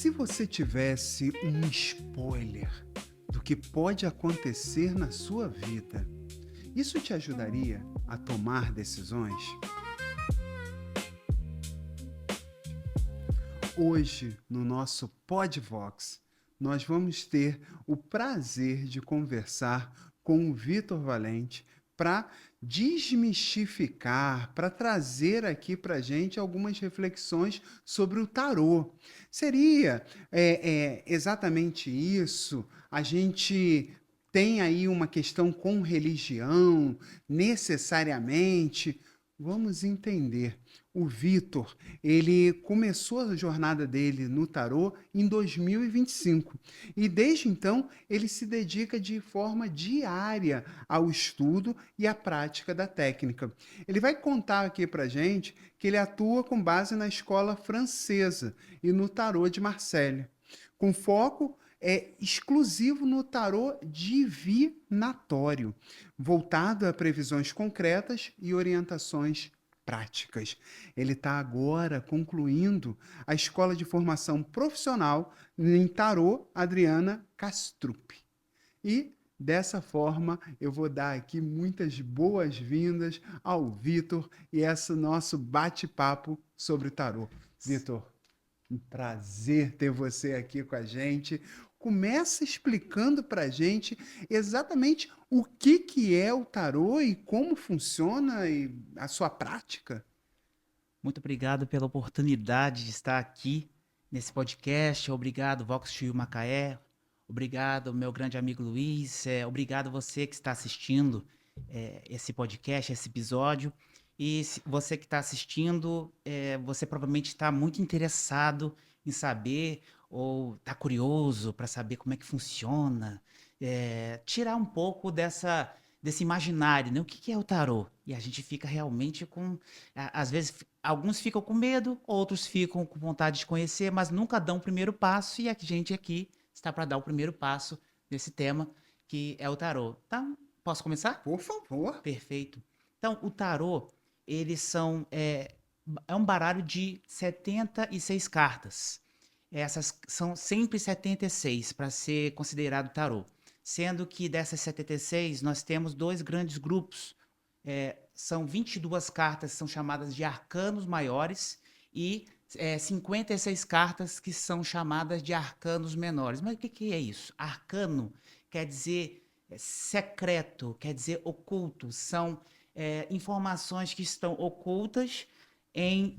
Se você tivesse um spoiler do que pode acontecer na sua vida, isso te ajudaria a tomar decisões? Hoje, no nosso Podvox, nós vamos ter o prazer de conversar com o Vitor Valente para desmistificar, para trazer aqui para a gente algumas reflexões sobre o tarô. Seria exatamente isso? A gente tem aí uma questão com religião, necessariamente? Vamos entender. O Vitor, ele começou a jornada dele no tarô em 2025 e desde então ele se dedica de forma diária ao estudo e à prática da técnica. Ele vai contar aqui para gente que ele atua com base na escola francesa e no tarô de Marselha, com foco exclusivo no tarô divinatório, voltado a previsões concretas e orientações práticas. Ele está agora concluindo a escola de formação profissional em tarô Adriana Castrup. E dessa forma eu vou dar aqui muitas boas-vindas ao Vitor e esse nosso bate-papo sobre o tarô. Vitor, um prazer ter você aqui com a gente. Começa explicando para a gente exatamente o que é o tarô e como funciona e a sua prática. Muito obrigado pela oportunidade de estar aqui nesse podcast. Obrigado, Vox Tio Macaé. Obrigado, meu grande amigo Luiz. Obrigado você que está assistindo esse podcast, esse episódio. E você que está assistindo, você provavelmente está muito interessado em saber ou está curioso para saber como é que funciona. Tirar um pouco desse imaginário, né? O que é o tarô? E a gente fica realmente com... Às vezes, alguns ficam com medo, outros ficam com vontade de conhecer, mas nunca dão o primeiro passo, e a gente aqui está para dar o primeiro passo nesse tema, que é o tarô. Então, posso começar? Por favor. Perfeito. Então, o tarô, eles são... é um baralho de 76 cartas. Essas são sempre 76 para ser considerado tarô. Sendo que dessas 76, nós temos dois grandes grupos. São 22 cartas que são chamadas de arcanos maiores e 56 cartas que são chamadas de arcanos menores. Mas o que é isso? Arcano quer dizer secreto, quer dizer oculto. São informações que estão ocultas em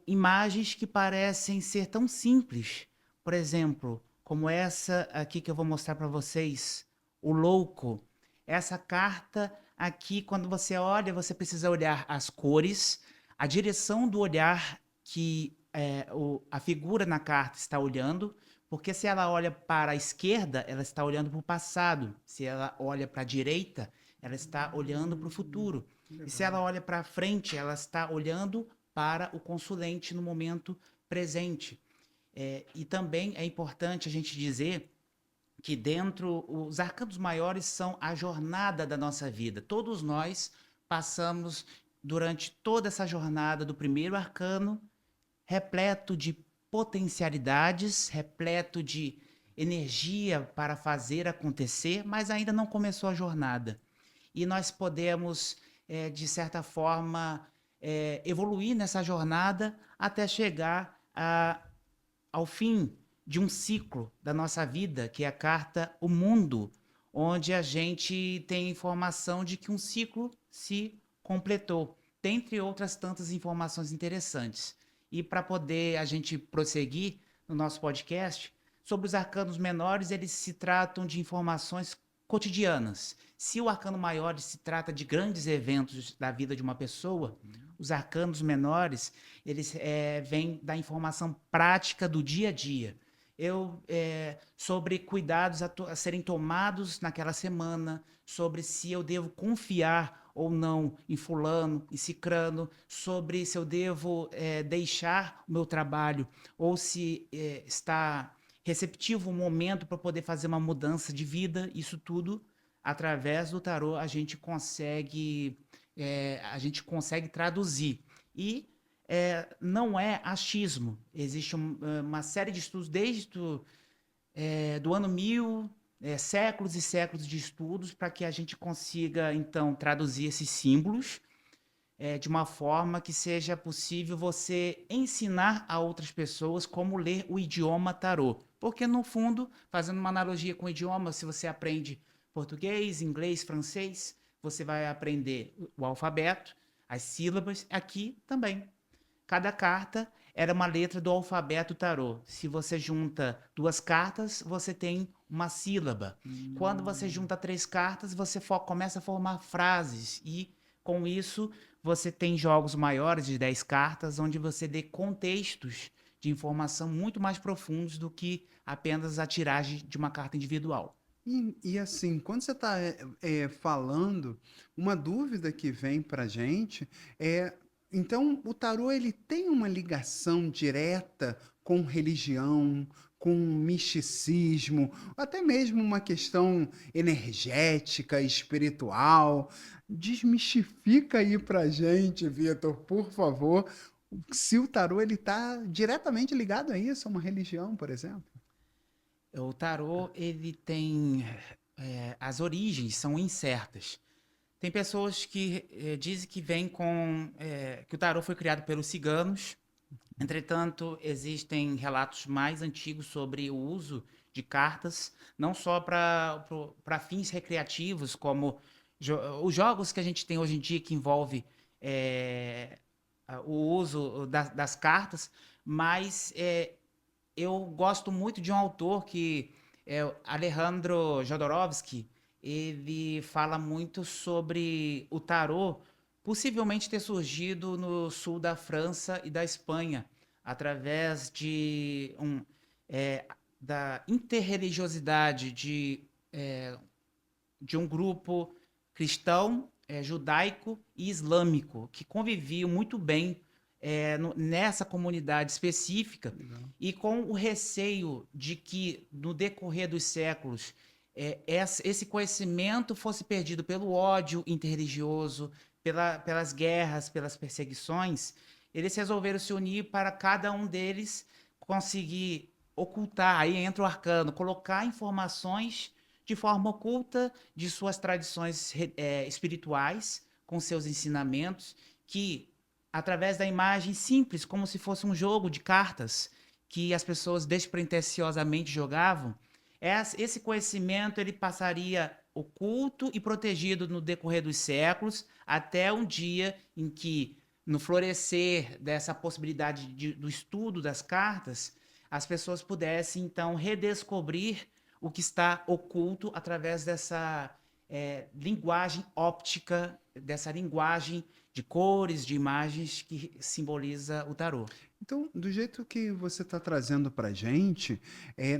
imagens que parecem ser tão simples. Por exemplo, como essa aqui que eu vou mostrar para vocês, o louco. Essa carta aqui, quando você olha, você precisa olhar as cores, a direção do olhar que a figura na carta está olhando, porque se ela olha para a esquerda, ela está olhando para o passado. Se ela olha para a direita, ela está olhando para o futuro. E se ela olha para frente, ela está olhando para o consulente no momento presente. E também é importante a gente dizer que dentro, os arcanos maiores são a jornada da nossa vida. Todos nós passamos durante toda essa jornada do primeiro arcano, repleto de potencialidades, repleto de energia para fazer acontecer, mas ainda não começou a jornada. E nós podemos, de certa forma, evoluir nessa jornada até chegar ao fim de um ciclo da nossa vida, que é a carta O Mundo, onde a gente tem informação de que um ciclo se completou, dentre outras tantas informações interessantes. E para poder a gente prosseguir no nosso podcast, sobre os arcanos menores, eles se tratam de informações cotidianas. Se o arcano maior se trata de grandes eventos da vida de uma pessoa, os arcanos menores, eles vêm da informação prática do dia a dia. Sobre cuidados a serem tomados naquela semana, sobre se eu devo confiar ou não em fulano, em cicrano, sobre se eu devo deixar o meu trabalho ou se está receptivo o momento para poder fazer uma mudança de vida. Isso tudo, através do tarô, a gente consegue traduzir. E não é achismo. Existe uma série de estudos desde do ano 1000, séculos e séculos de estudos para que a gente consiga, então, traduzir esses símbolos de uma forma que seja possível você ensinar a outras pessoas como ler o idioma tarô. Porque, no fundo, fazendo uma analogia com o idioma, se você aprende português, inglês, francês, você vai aprender o alfabeto, as sílabas, aqui também. Cada carta era uma letra do alfabeto tarô. Se você junta duas cartas, você tem uma sílaba. Quando você Hum. junta três cartas, você começa a formar frases. E com isso, você tem jogos maiores de 10 cartas, onde você dê contextos de informação muito mais profundos do que apenas a tiragem de uma carta individual. E assim, quando você está falando, uma dúvida que vem para gente é, então o tarô ele tem uma ligação direta com religião, com misticismo, até mesmo uma questão energética, espiritual. Desmistifica aí para gente, Vitor, por favor, se o tarô ele está diretamente ligado a isso, a uma religião, por exemplo. O tarô, ele tem... as origens são incertas. Tem pessoas que dizem que vem que o tarô foi criado pelos ciganos. Entretanto, existem relatos mais antigos sobre o uso de cartas, não só para fins recreativos, como os jogos que a gente tem hoje em dia que envolve o uso das cartas, mas eu gosto muito de um autor que é o Alejandro Jodorowsky. Ele fala muito sobre o tarô possivelmente ter surgido no sul da França e da Espanha, através da interreligiosidade de um grupo cristão, judaico e islâmico, que conviviam muito bem nessa comunidade específica, Legal. e com o receio de que, no decorrer dos séculos, esse conhecimento fosse perdido pelo ódio interreligioso, pelas guerras, pelas perseguições. Eles resolveram se unir para cada um deles conseguir ocultar, aí entra o arcano, colocar informações de forma oculta de suas tradições espirituais, com seus ensinamentos, que, através da imagem simples, como se fosse um jogo de cartas, que as pessoas despretensiosamente jogavam, esse conhecimento ele passaria oculto e protegido no decorrer dos séculos, até um dia em que, no florescer dessa possibilidade do estudo das cartas, as pessoas pudessem então redescobrir o que está oculto através dessa linguagem óptica, dessa linguagem de cores, de imagens que simboliza o tarô. Então, do jeito que você está trazendo para a gente,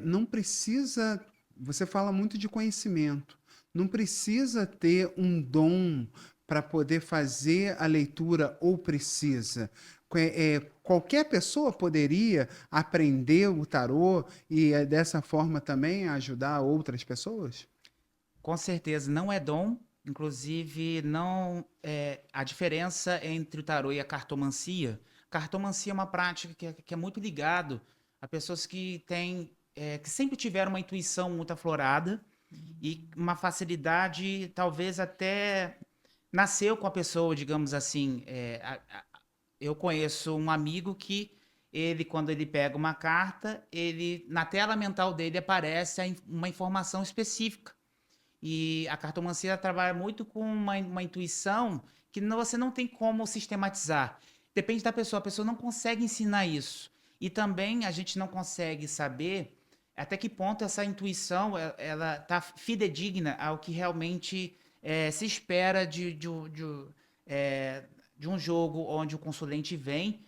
não precisa. Você fala muito de conhecimento, não precisa ter um dom para poder fazer a leitura, ou precisa. Qualquer pessoa poderia aprender o tarô e dessa forma também ajudar outras pessoas? Com certeza não é dom, inclusive não a diferença entre o tarô e a cartomancia. Cartomancia é uma prática que é muito ligado a pessoas que que sempre tiveram uma intuição muito aflorada e uma facilidade, talvez até nasceu com a pessoa, digamos assim. Eu conheço um amigo que ele, quando ele pega uma carta, ele na tela mental dele aparece uma informação específica. E a cartomancia trabalha muito com uma intuição que você não tem como sistematizar. Depende da pessoa, a pessoa não consegue ensinar isso. E também a gente não consegue saber até que ponto essa intuição ela está fidedigna ao que realmente se espera de um jogo onde o consulente vem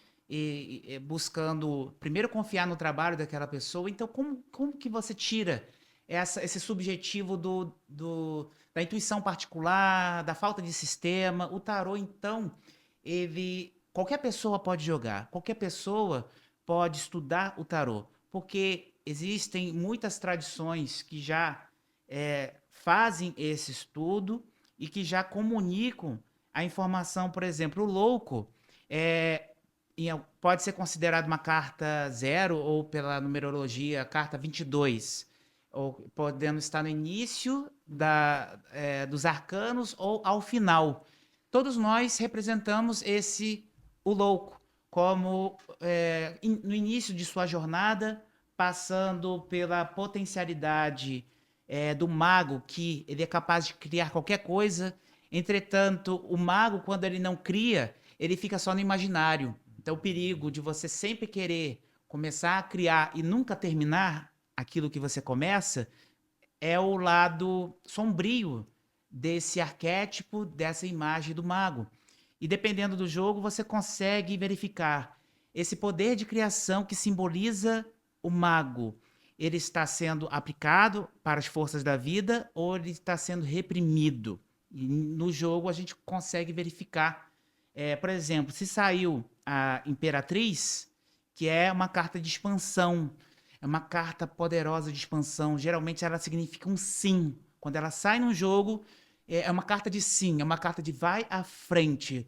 buscando primeiro confiar no trabalho daquela pessoa. Então, como que você tira esse subjetivo da intuição particular, da falta de sistema? O tarô, então, qualquer pessoa pode jogar, qualquer pessoa pode estudar o tarô, porque existem muitas tradições que já fazem esse estudo e que já comunicam a informação. Por exemplo, o louco, é, pode ser considerado uma carta zero ou pela numerologia, carta 22, ou podendo estar no início dos arcanos ou ao final. Todos nós representamos o louco, como no início de sua jornada, passando pela potencialidade do mago, que ele é capaz de criar qualquer coisa. Entretanto, o mago, quando ele não cria, ele fica só no imaginário. Então, o perigo de você sempre querer começar a criar e nunca terminar aquilo que você começa é o lado sombrio desse arquétipo, dessa imagem do mago. E dependendo do jogo, você consegue verificar esse poder de criação que simboliza o mago. Ele está sendo aplicado para as forças da vida ou ele está sendo reprimido? E no jogo a gente consegue verificar. Por exemplo, se saiu a Imperatriz, que é uma carta de expansão, é uma carta poderosa de expansão. Geralmente ela significa um sim. Quando ela sai no jogo, é uma carta de sim, é uma carta de vai à frente.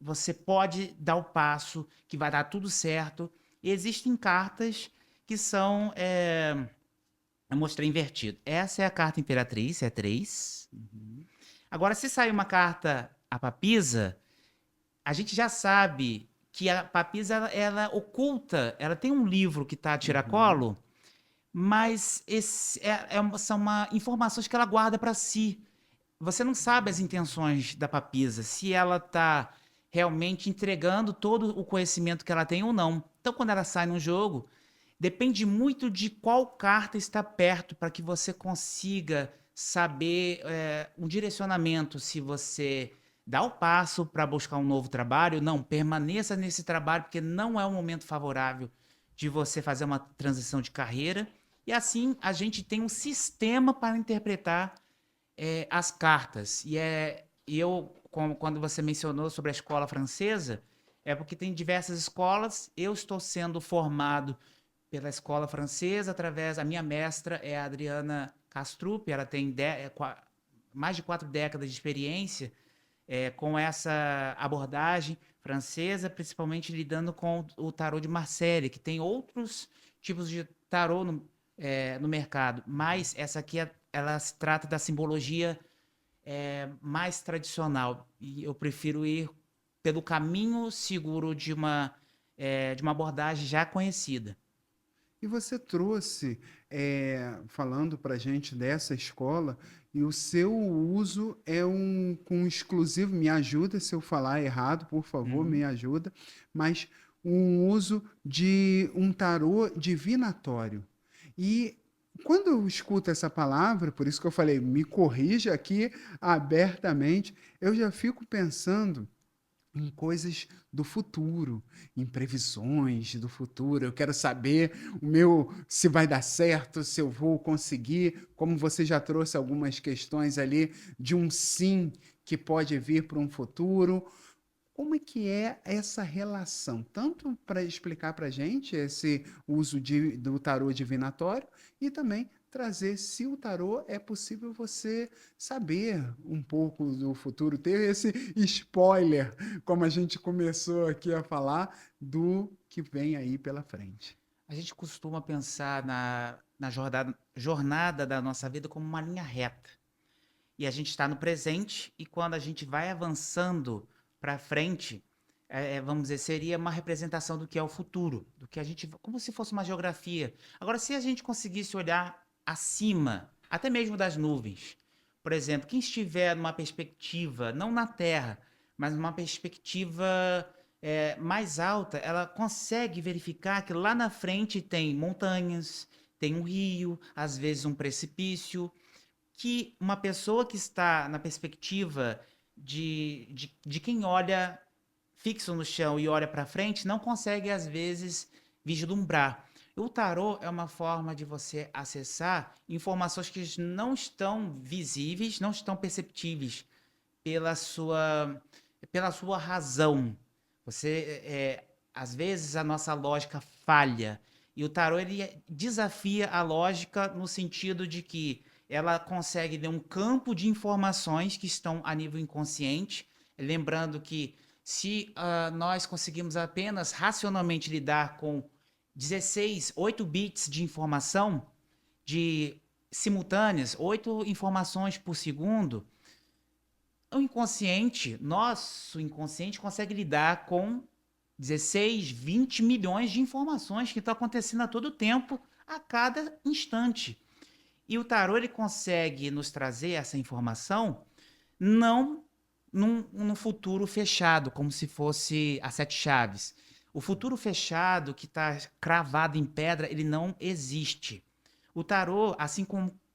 Você pode dar o passo, que vai dar tudo certo. E existem cartas que são. Eu mostrei invertido. Essa é a carta Imperatriz, é 3. Agora, se sair uma carta a Papisa, a gente já sabe que a Papisa ela oculta, ela tem um livro que está a tiracolo, mas são informações que ela guarda para si. Você não sabe as intenções da Papisa, se ela está realmente entregando todo o conhecimento que ela tem ou não. Então, quando ela sai no jogo, depende muito de qual carta está perto para que você consiga saber um direcionamento. Se você dá o passo para buscar um novo trabalho, não, permaneça nesse trabalho, porque não é o momento favorável de você fazer uma transição de carreira. E assim a gente tem um sistema para interpretar as cartas. Quando você mencionou sobre a escola francesa, é porque tem diversas escolas. Eu estou sendo formado pela escola francesa a minha mestra é a Adriana Castrup, ela tem mais de 4 décadas de experiência com essa abordagem francesa, principalmente lidando com o tarô de Marseille, que tem outros tipos de tarô no mercado, mas essa aqui ela se trata da simbologia mais tradicional, e eu prefiro ir pelo caminho seguro de uma abordagem já conhecida. E você trouxe, falando para gente dessa escola, e o seu uso é com exclusivo, me ajuda se eu falar errado, por favor, Uhum. me ajuda, mas um uso de um tarô divinatório. E quando eu escuto essa palavra, por isso que eu falei, me corrija aqui abertamente, eu já fico pensando em coisas do futuro, em previsões do futuro. Eu quero saber o meu se vai dar certo, se eu vou conseguir, como você já trouxe algumas questões ali de um sim que pode vir para um futuro. Como é que é essa relação? Tanto para explicar para a gente esse uso do tarô divinatório e também trazer se o tarô é possível você saber um pouco do futuro, ter esse spoiler, como a gente começou aqui a falar, do que vem aí pela frente. A gente costuma pensar na jornada da nossa vida como uma linha reta. E a gente está no presente, e quando a gente vai avançando para frente, vamos dizer, seria uma representação do que é o futuro, do que a gente, como se fosse uma geografia. Agora, se a gente conseguisse olhar acima, até mesmo das nuvens, por exemplo, quem estiver numa perspectiva, não na Terra, mas numa perspectiva mais alta, ela consegue verificar que lá na frente tem montanhas, tem um rio, às vezes um precipício, que uma pessoa que está na perspectiva de quem olha fixo no chão e olha para frente não consegue, às vezes, vislumbrar. O tarô é uma forma de você acessar informações que não estão visíveis, não estão perceptíveis pela sua razão. Às vezes a nossa lógica falha e o tarô ele desafia a lógica no sentido de que ela consegue ver um campo de informações que estão a nível inconsciente, lembrando que Se nós conseguimos apenas racionalmente lidar com 8 bits de informação de simultâneas, 8 informações por segundo, nosso inconsciente consegue lidar com 16, 20 milhões de informações que estão acontecendo a todo tempo, a cada instante. E o tarô ele consegue nos trazer essa informação não num futuro fechado, como se fosse as 7 chaves. O futuro fechado que está cravado em pedra, ele não existe. O tarô, assim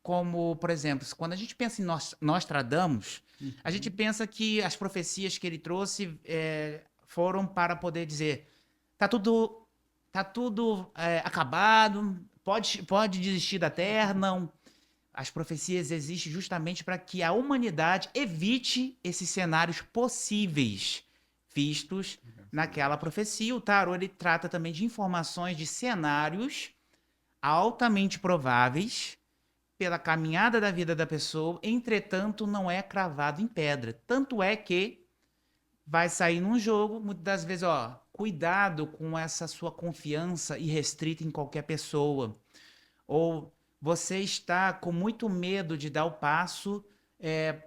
como, por exemplo, quando a gente pensa em Nostradamus, a gente pensa que as profecias que ele trouxe foram para poder dizer tá tudo acabado, pode desistir da Terra. Não. As profecias existem justamente para que a humanidade evite esses cenários possíveis vistos naquela profecia. O tarô ele trata também de informações de cenários altamente prováveis pela caminhada da vida da pessoa, entretanto não é cravado em pedra. Tanto é que vai sair num jogo, muitas das vezes, cuidado com essa sua confiança irrestrita em qualquer pessoa. Ou você está com muito medo de dar o passo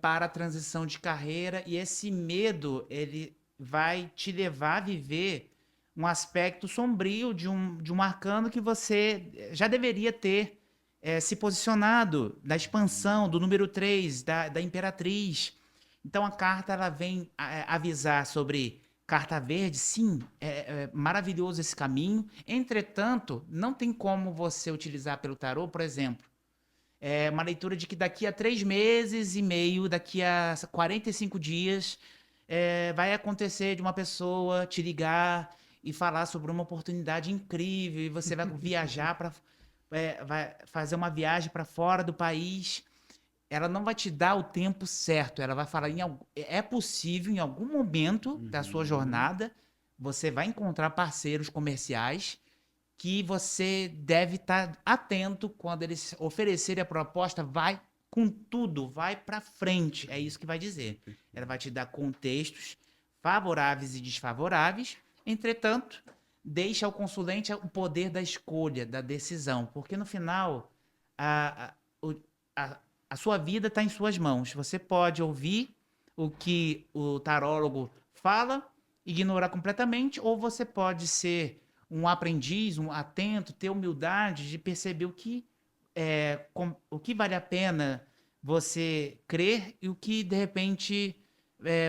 para a transição de carreira, e esse medo ele vai te levar a viver um aspecto sombrio de um arcano que você já deveria ter se posicionado na expansão do número 3 da Imperatriz. Então a carta ela vem avisar sobre carta verde. Sim, é maravilhoso esse caminho. Entretanto, não tem como você utilizar pelo tarô, por exemplo, uma leitura de que daqui a 3 meses e meio, daqui a 45 dias, vai acontecer de uma pessoa te ligar e falar sobre uma oportunidade incrível, e você vai viajar vai fazer uma viagem para fora do país. Ela não vai te dar o tempo certo. Ela vai falar é possível em algum momento da sua jornada você vai encontrar parceiros comerciais que você deve estar atento quando eles oferecerem a proposta. Vai com tudo, vai para frente. É isso que vai dizer. Ela vai te dar contextos favoráveis e desfavoráveis. Entretanto, deixa ao consulente o poder da escolha, da decisão, porque no final a, a sua vida está em suas mãos. Você pode ouvir o que o tarólogo fala, ignorar completamente, ou você pode ser um aprendiz, um atento, ter humildade de perceber o que vale a pena você crer e o que, de repente,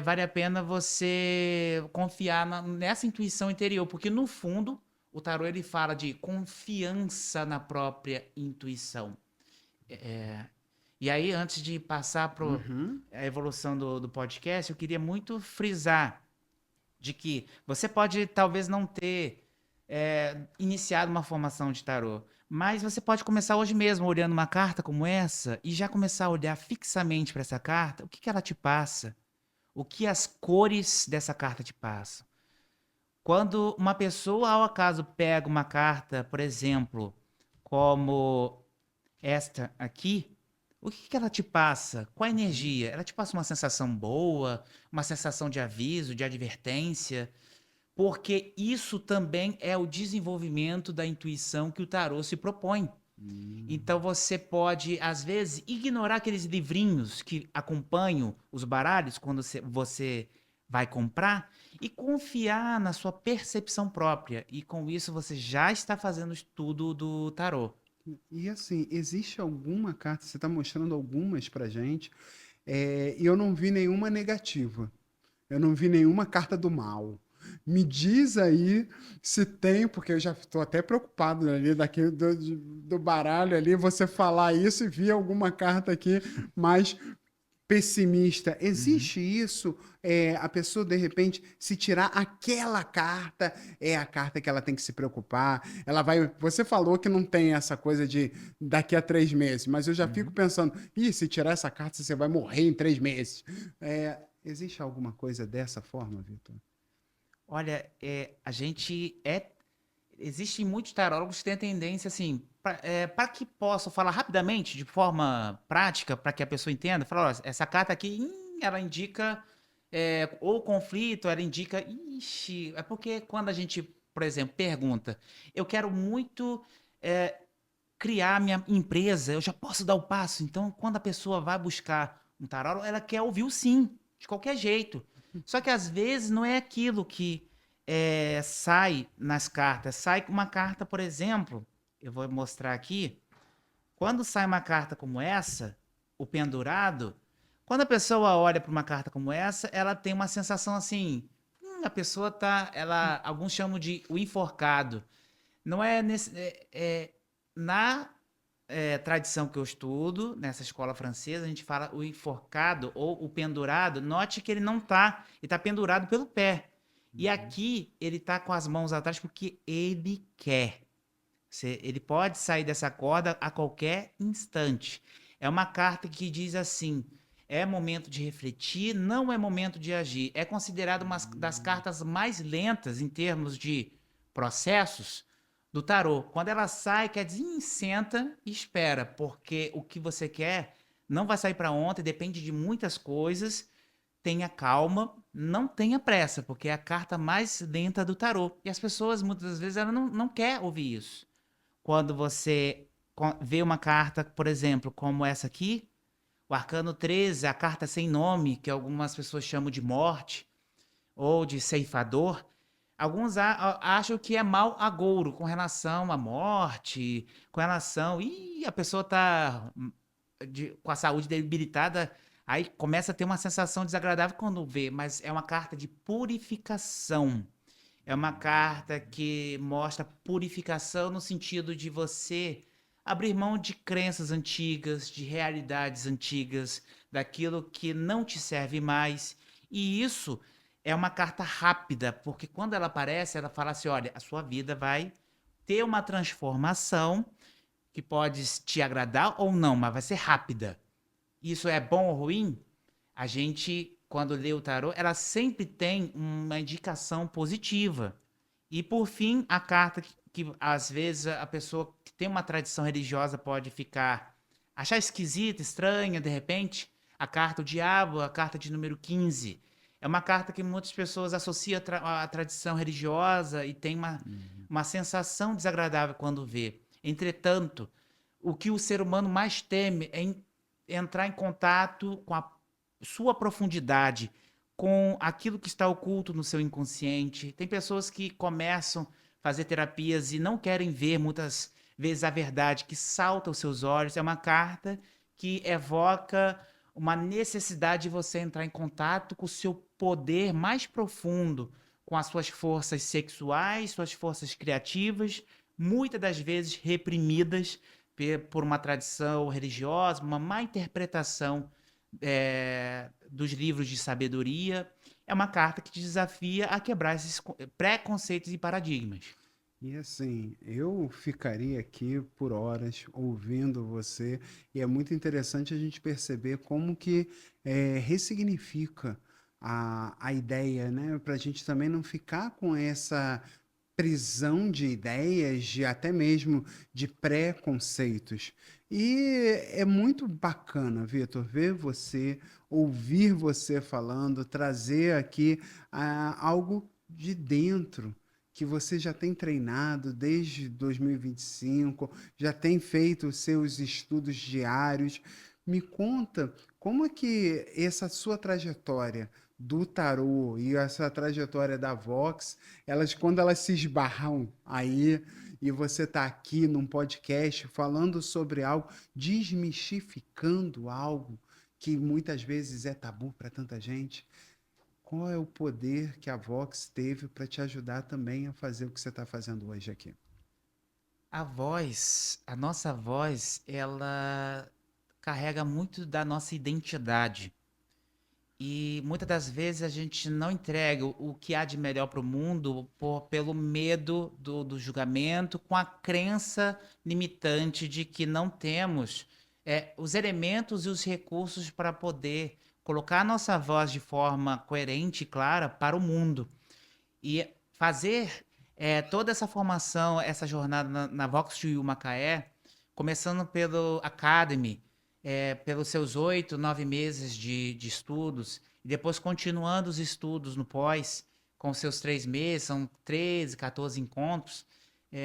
vale a pena você confiar nessa intuição interior. Porque, no fundo, o tarô ele fala de confiança na própria intuição. E aí, antes de passar para a evolução do podcast, eu queria muito frisar de que você pode talvez não ter iniciado uma formação de tarô, mas você pode começar hoje mesmo olhando uma carta como essa e já começar a olhar fixamente para essa carta. O que ela te passa? O que as cores dessa carta te passam? Quando uma pessoa, ao acaso, pega uma carta, por exemplo, como esta aqui, o que ela te passa? Qual a energia? Ela te passa uma sensação boa, uma sensação de aviso, de advertência? Porque isso também é o desenvolvimento da intuição que o tarô se propõe. Então você pode, às vezes, ignorar aqueles livrinhos que acompanham os baralhos quando você vai comprar e confiar na sua percepção própria. E com isso você já está fazendo o estudo do tarô. E assim, existe alguma carta, você está mostrando algumas pra gente, e eu não vi nenhuma negativa. Eu não vi nenhuma carta do mal. Me diz aí se tem, porque eu já estou até preocupado ali do baralho ali, você falar isso e vir alguma carta aqui mais pessimista. Existe isso? A pessoa, de repente, se tirar aquela carta, é a carta que ela tem que se preocupar. Ela vai. Você falou que não tem essa coisa de daqui a 3 meses, mas eu já fico pensando, se tirar essa carta, você vai morrer em 3 meses. Existe alguma coisa dessa forma, Vitor? Olha, existem muitos tarólogos que têm a tendência, assim, para que possam falar rapidamente, de forma prática, para que a pessoa entenda, falar, essa carta aqui, ela indica ou conflito, ela indica, ixi, é porque quando a gente, por exemplo, pergunta, eu quero muito é, criar minha empresa, eu já posso dar o passo. Então, quando a pessoa vai buscar um tarô, ela quer ouvir o sim, de qualquer jeito. Só que às vezes não é aquilo que sai nas cartas. Sai uma carta, por exemplo, eu vou mostrar aqui. Quando sai uma carta como essa, o pendurado, quando a pessoa olha para uma carta como essa, ela tem uma sensação assim, a pessoa tá, ela, alguns chamam de o enforcado. Não é nesse, na tradição que eu estudo, nessa escola francesa, a gente fala o enforcado ou o pendurado. Note que ele não tá, ele está pendurado pelo pé. E Uhum. aqui ele está com as mãos atrás porque ele quer. Ele pode sair dessa corda a qualquer instante. É uma carta que diz assim: é momento de refletir, não é momento de agir. É considerada uma das cartas mais lentas em termos de processos do tarô. Quando ela sai, quer dizer, senta e espera, porque o que você quer não vai sair para ontem, depende de muitas coisas. Tenha calma, não tenha pressa, porque é a carta mais lenta do tarô. E as pessoas, muitas vezes, ela não quer ouvir isso. Quando você vê uma carta, por exemplo, como essa aqui, o Arcano 13, a carta sem nome, que algumas pessoas chamam de morte ou de ceifador, alguns acham que é mau agouro com relação à morte, com relação. Ih, a pessoa está com a saúde debilitada, aí começa a ter uma sensação desagradável quando vê, mas é uma carta de purificação. É uma carta que mostra purificação no sentido de você abrir mão de crenças antigas, de realidades antigas, daquilo que não te serve mais. E isso é uma carta rápida, porque quando ela aparece, ela fala assim: olha, a sua vida vai ter uma transformação que pode te agradar ou não, mas vai ser rápida. Isso é bom ou ruim? A gente, quando lê o tarô, ela sempre tem uma indicação positiva. E por fim, a carta que às vezes a pessoa que tem uma tradição religiosa pode ficar achar esquisita, estranha, de repente, a carta do diabo, a carta de número 15. É uma carta que muitas pessoas associam à tradição religiosa e tem Uhum. uma sensação desagradável quando vê. Entretanto, o que o ser humano mais teme é entrar em contato com a sua profundidade, com aquilo que está oculto no seu inconsciente. Tem pessoas que começam a fazer terapias e não querem ver muitas vezes a verdade que salta aos seus olhos. É uma carta que evoca uma necessidade de você entrar em contato com o seu poder mais profundo, com as suas forças sexuais, suas forças criativas, muitas das vezes reprimidas por uma tradição religiosa, uma má interpretação dos livros de sabedoria. É uma carta que te desafia a quebrar esses preconceitos e paradigmas. E assim, eu ficaria aqui por horas ouvindo você, e é muito interessante a gente perceber como que ressignifica a ideia, né? Para a gente também não ficar com essa prisão de ideias, de até mesmo de preconceitos. E é muito bacana, Vitor, ver você, ouvir você falando, trazer aqui algo de dentro que você já tem treinado desde 2025, já tem feito os seus estudos diários. Me conta como é que essa sua trajetória do tarô e essa trajetória da Vox, elas quando elas se esbarram aí e você está aqui num podcast falando sobre algo, desmistificando algo que muitas vezes é tabu para tanta gente. Qual é o poder que a Vox teve para te ajudar também a fazer o que você está fazendo hoje aqui? A nossa voz, ela carrega muito da nossa identidade. E muitas das vezes a gente não entrega o que há de melhor para o mundo pelo medo do julgamento, com a crença limitante de que não temos os elementos e os recursos para poder colocar a nossa voz de forma coerente e clara para o mundo. E fazer toda essa formação, essa jornada na Vox to You Macaé, começando pelo Academy, pelos seus 8, 9 meses de estudos, e depois continuando os estudos no pós, com seus 3 meses, são 13, 14 encontros,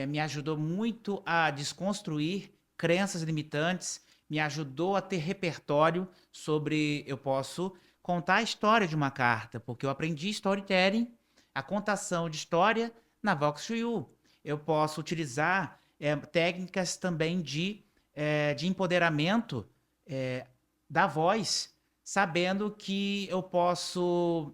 me ajudou muito a desconstruir crenças limitantes, me ajudou a ter repertório sobre eu posso contar a história de uma carta, porque eu aprendi storytelling, a contação de história na Vox2U. Eu posso utilizar técnicas também de empoderamento da voz, sabendo que eu posso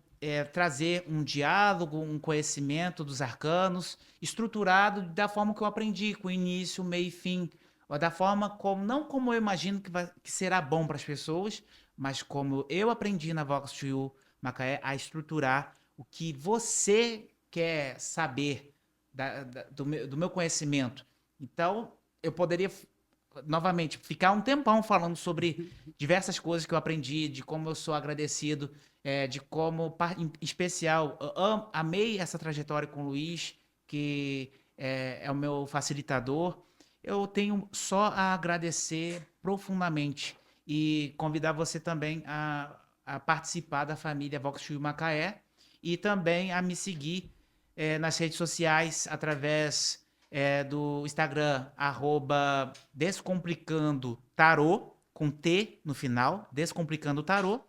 trazer um diálogo, um conhecimento dos arcanos, estruturado da forma que eu aprendi, com início, meio e fim, ou da forma como, não como eu imagino que será bom para as pessoas, mas como eu aprendi na Vox2U Macaé a estruturar o que você quer saber do meu conhecimento. Então, eu poderia novamente ficar um tempão falando sobre diversas coisas que eu aprendi, de como eu sou agradecido, de como, em especial, amei essa trajetória com o Luiz, que é o meu facilitador. Eu tenho só a agradecer profundamente e convidar você também a participar da família Vox2 Macaé e também a me seguir nas redes sociais através do Instagram, Descomplicando Tarô, com T no final, Descomplicando Tarô.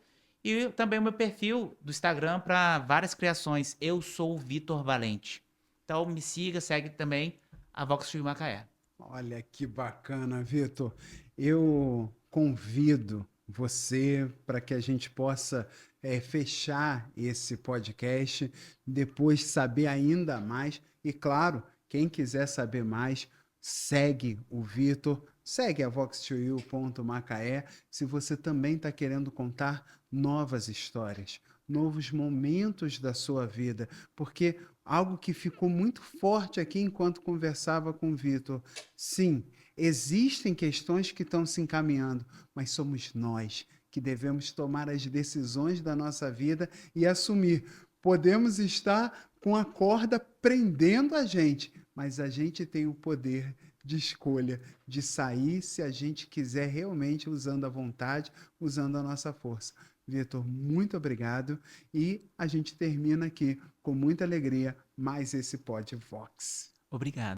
E também o meu perfil do Instagram para várias criações. Eu sou o Vitor Valente. Então me siga, segue também a Vox Macaé. Olha que bacana, Vitor. Eu convido você para que a gente possa fechar esse podcast, depois saber ainda mais. E claro, quem quiser saber mais, segue o Vitor, segue a vox2u.macaé. Se você também está querendo contar novas histórias, novos momentos da sua vida, porque algo que ficou muito forte aqui enquanto conversava com o Vitor. Sim, existem questões que estão se encaminhando, mas somos nós que devemos tomar as decisões da nossa vida e assumir. Podemos estar com a corda prendendo a gente, mas a gente tem o poder de escolha, de sair se a gente quiser realmente usando a vontade, usando a nossa força. Vitor, muito obrigado e a gente termina aqui com muita alegria mais esse Pod Vox. Obrigado.